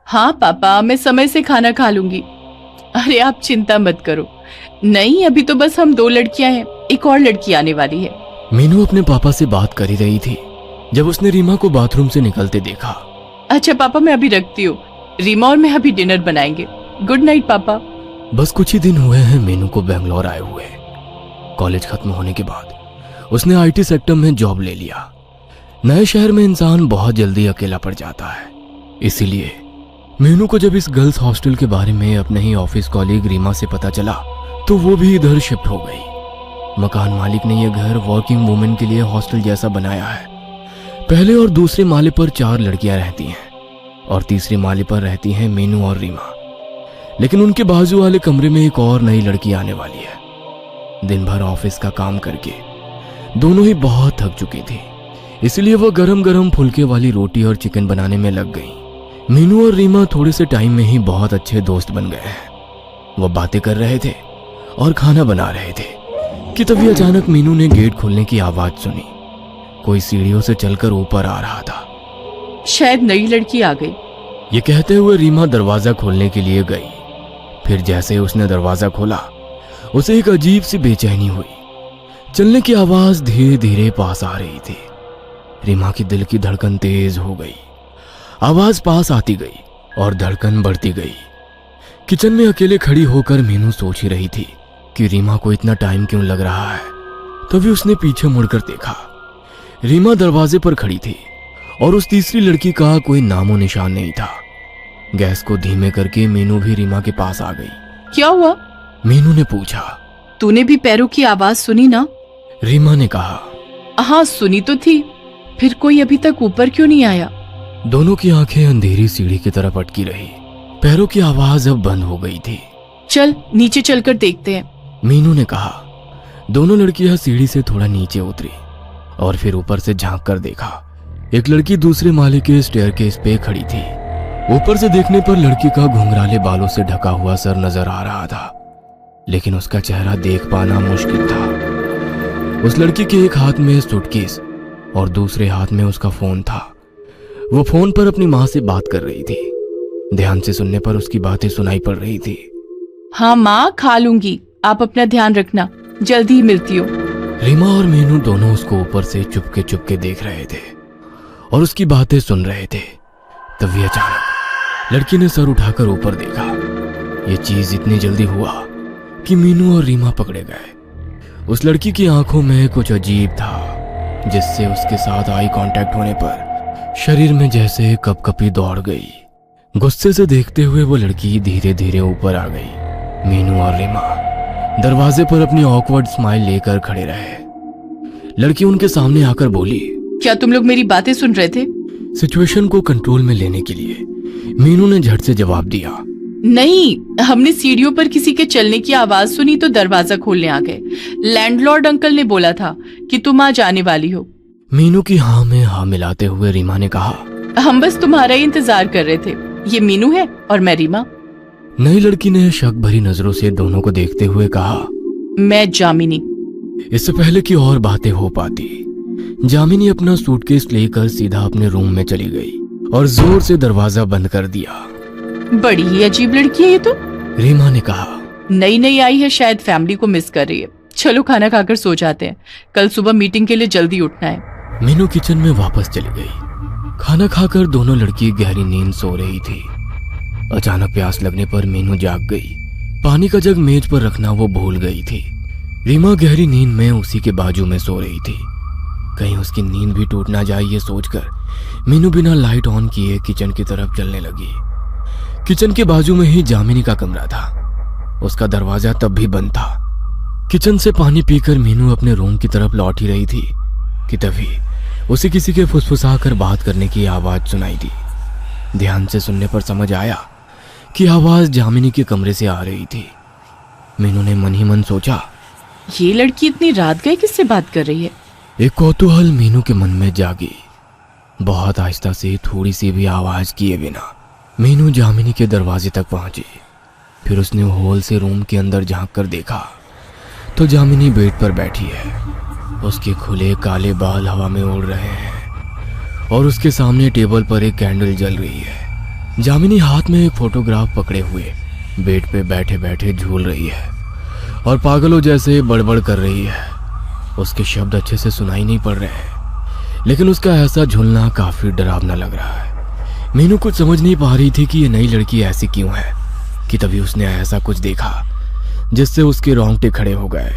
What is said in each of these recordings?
हाँ पापा, मैं समय से खाना खा लूंगी। अरे आप चिंता मत करो। नहीं, अभी तो बस हम 2 लड़कियां हैं, एक और लड़की आने वाली है। मीनू अपने पापा से बात कर ही रही थी जब उसने रीमा को बाथरूम से निकलते देखा। अच्छा पापा, मैं अभी रखती हूँ। रीमा और मैं अभी डिनर बनाएंगे। गुड नाइट पापा। बस कुछ ही दिन हुए हैं मीनू को बेंगलोर आए हुए। कॉलेज खत्म होने के बाद उसने आईटी सेक्टर में जॉब ले लिया। नए शहर में इंसान बहुत जल्दी अकेला पड़ जाता है, इसीलिए मीनू को जब इस गर्ल्स हॉस्टल के बारे में अपने ही ऑफिस कॉलीग रीमा से पता चला तो वो भी इधर शिफ्ट हो गई। मकान मालिक ने यह घर वर्किंग वुमेन के लिए हॉस्टल जैसा बनाया है। पहले और दूसरे माले पर 4 लड़कियां रहती हैं और तीसरे माले पर रहती हैं मीनू और रीमा। लेकिन उनके बाजू वाले कमरे में एक और नई लड़की आने वाली है। दिन भर ऑफिस का काम करके दोनों ही बहुत थक चुकी थी, इसलिए वह गरम गरम फुलके वाली रोटी और चिकन बनाने में लग गई। मीनू और रीमा थोड़े से टाइम में ही बहुत अच्छे दोस्त बन गए हैं। वह बातें कर रहे थे और खाना बना रहे थे कि तभी अचानक मीनू ने गेट खोलने की आवाज सुनी। कोई सीढ़ियों से चलकर ऊपर आ रहा था। शायद नई लड़की आ गई। ये कहते हुए रीमा दरवाजा खोलने के लिए गई। फिर जैसे ही उसने दरवाजा खोला उसे एक अजीब सी बेचैनी हुई। चलने की आवाज धीरे धीरे पास आ रही थी। रीमा की दिल की धड़कन तेज हो गई। आवाज पास आती गई और धड़कन बढ़ती गई। किचन में अकेले खड़ी होकर मीनू सोच ही रही थी कि रीमा को इतना टाइम क्यों लग रहा है। तभी उसने पीछे मुड़कर देखा। रीमा दरवाजे पर खड़ी थी और उस तीसरी लड़की का कोई नामो निशान नहीं था। गैस को धीमे करके मीनू भी रीमा के पास आ गई। क्या हुआ? मीनू ने पूछा। तूने भी पैरों की आवाज सुनी ना? रीमा ने कहा। हाँ सुनी तो थी, फिर कोई अभी तक ऊपर क्यों नहीं आया? दोनों की आंखें अंधेरी सीढ़ी की तरफ अटकी रही। पैरों की आवाज अब बंद हो गई थी। चल नीचे चलकर देखते हैं, मीनू ने कहा। दोनों लड़कियां सीढ़ी से थोड़ा नीचे उतरी और फिर ऊपर से झांक कर देखा। एक लड़की दूसरे माले के स्टेयरकेस पे खड़ी थी। ऊपर से देखने पर लड़की का घुंघराले बालों से ढका हुआ सर नजर आ रहा था, लेकिन उसका चेहरा देख पाना मुश्किल था। उस लड़की के एक हाथ में सूटकेस और दूसरे हाथ में उसका फोन था। वो फोन पर अपनी माँ से बात कर रही थी। ध्यान से सुनने पर उसकी बातें सुनाई पड़ रही थी। हाँ माँ, खा लूंगी, आप अपना ध्यान रखना, जल्दी ही मिलती हो। रीमा और मीनू दोनों उसको ऊपर से चुपके चुपके देख रहे थे और उसकी बातें सुन रहे थे। तभी अचानक लड़की ने सर उठाकर ऊपर देखा। ये चीज इतनी जल्दी हुआ कि मीनू और रीमा पकड़े गए। उस लड़की की आंखों में कुछ अजीब था, जिससे उसके साथ आई कांटेक्ट होने पर शरीर में जैसे कपकपी दौड़ गई। गुस्से से देखते हुए वो लड़की धीरे धीरे ऊपर आ गई। मीनू और रीमा दरवाजे पर अपनी ऑकवर्ड स्माइल लेकर खड़े रहे। लड़की उनके सामने आकर बोली। क्या तुम लोग मेरी बातें सुन रहे थे? सिचुएशन को कंट्रोल में लेने के लिए मीनू ने झट से जवाब दिया। नहीं, हमने सीढ़ियों पर किसी के चलने की आवाज सुनी तो दरवाजा खोलने आ गए। लैंडलॉर्ड अंकल ने बोला था कि तुम आज आने वाली हो। मीनू की हाँ में हाँ मिलाते हुए रीमा ने कहा। हम बस तुम्हारा ही इंतजार कर रहे थे। ये मीनू है और मैं रीमा। नई लड़की ने शक भरी नजरों से दोनों को देखते हुए कहा। मैं जामिनी। इससे पहले कि और बातें हो पाती, जामिनी अपना सूटकेस लेकर सीधा अपने रूम में चली गई और जोर से दरवाजा बंद कर दिया। बड़ी ही अजीब लड़की है ये तो, रीमा ने कहा। नई नई आई है, शायद फैमिली को मिस कर रही है। चलो खाना खाकर सो जाते हैं, कल सुबह मीटिंग के लिए जल्दी उठना है। मीनू किचन में वापस चली गई। खाना खाकर दोनों लड़की गहरी नींद सो रही थी। अचानक प्यास लगने पर मीनू जाग गई। पानी का जग मेज पर रखना वो भूल गई थी। रीमा गहरी नींद में उसी के बाजू में सो रही थी। कहीं उसकी नींद भी टूट ना जाए ये सोचकर मीनू बिना लाइट ऑन किए किचन की तरफ चलने लगी। किचन के बाजू में ही जामिनी का कमरा था। उसका दरवाजा तब भी बंद था। किचन से पानी पीकर मीनू अपने रूम की तरफ लौट ही रही थी कि तभी उसे किसी के फुसफुसाकर बात करने की आवाज सुनाई दी। ध्यान से सुनने पर समझ आया कि आवाज जामिनी के कमरे से आ रही थी। मीनू ने मन ही मन सोचा, ये लड़की इतनी रात गए किससे बात कर रही है? एक कौतूहल मीनू के मन में जागी। बहुत आहिस्ता से थोड़ी सी भी आवाज किए बिना मीनू जामिनी के दरवाजे तक पहुंची। फिर उसने होल से रूम के अंदर झांक कर देखा तो जामिनी बेड पर बैठी है। उसके खुले काले बाल हवा में उड़ रहे हैं और उसके सामने टेबल पर एक कैंडल जल रही है। जामिनी हाथ में एक फोटोग्राफ पकड़े हुए बेड पे बैठे बैठे झूल रही है और पागलों जैसे बड़बड़ कर रही है। उसके शब्द अच्छे से सुनाई नहीं पड़ रहे हैं, लेकिन उसका ऐसा झूलना काफी डरावना लग रहा है। मीनू कुछ समझ नहीं पा रही थी कि ये नई लड़की ऐसी क्यों है, कि तभी उसने ऐसा कुछ देखा जिससे उसके रोंगटे खड़े हो गए।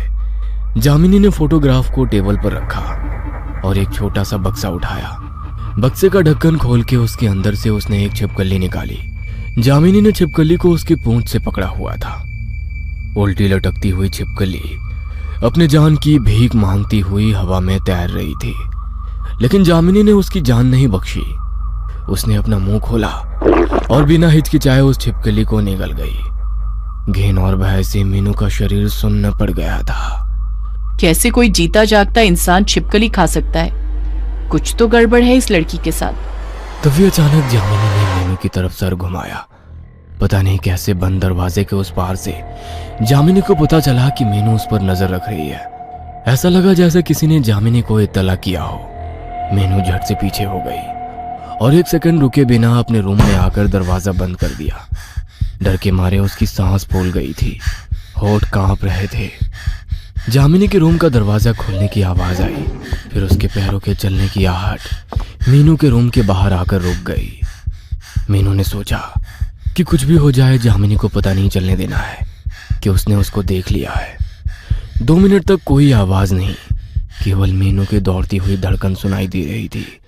जामिनी ने फोटोग्राफ को टेबल पर रखा और एक छोटा सा बक्सा उठाया। बक्से का ढक्कन खोल के उसके अंदर से उसने एक छिपकली निकाली। जामिनी ने छिपकली को उसकी पूंछ से पकड़ा हुआ था। उल्टी लटकती हुई छिपकली अपने जान की भीख मांगती हुई हवा में तैर रही थी, लेकिन जामिनी ने उसकी जान नहीं बख्शी। उसने अपना मुंह खोला और बिना हिचकिचाए उस छिपकली को निगल गई। घिन और भय से मीनू का शरीर सुन्न पड़ गया था। कैसे कोई जीता जागता इंसान छिपकली खा सकता है? कुछ तो गड़बड़ है इस लड़की के साथ। तभी अचानक जामिनी ने मीनू की तरफ सर घुमाया। पता नहीं कैसे बंद दरवाजे के उस पार से जामिनी को पता चला कि मीनू उस पर नजर रख रही है। ऐसा लगा जैसे किसी ने जामिनी को इत्तला किया हो। मीनू झट से पीछे हो गई और एक सेकंड रुके बिना अपने रूम में आकर दरवाजा बंद कर दिया। डर के मारे उसकी सांस फूल गई थी, होठ कांप रहे थे। जामिनी के रूम का दरवाजा खुलने की आवाज आई, फिर उसके पैरों के चलने की आहट मीनू के रूम के बाहर आकर रुक गई। मीनू ने सोचा कि कुछ भी हो जाए जामिनी को पता नहीं चलने देना है कि उसने उसको देख लिया है। 2 मिनट तक कोई आवाज नहीं, केवल मीनू की दौड़ती हुई धड़कन सुनाई दे रही थी।